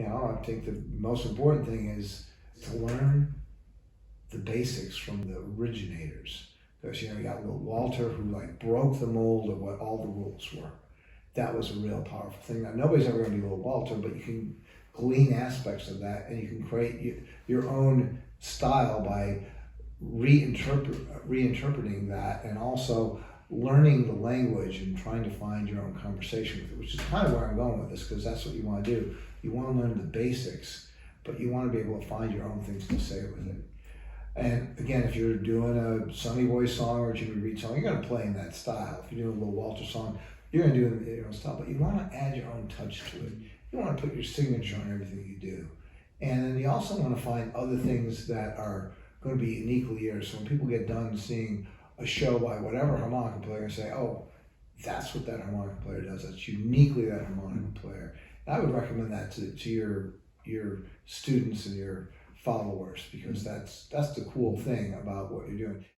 I think the most important thing is to learn the basics from the originators. Because, you got little Walter who broke the mold of what all the rules were. That was a real powerful thing. Now, nobody's ever going to be little Walter, but you can glean aspects of that, and you can create your own style by reinterpreting that, and also learning the language and trying to find your own conversation with it, which is kind of where I'm going with this, because that's what you want to do. You want to learn the basics, but you want to be able to find your own things to say with it. And again, if you're doing a Sonny Boy song or a Jimmy Reed song, you're going to play in that style. If you're doing a little Walter song, you're going to do it in your own style, but you want to add your own touch to it. You want to put your signature on everything you do. And then you also want to find other things that are going to be uniquely yours. So when people get done seeing a show by whatever harmonica player, and say, oh, that's what that harmonica player does. That's uniquely that harmonica player. And I would recommend that to your students and your followers, because that's the cool thing about what you're doing.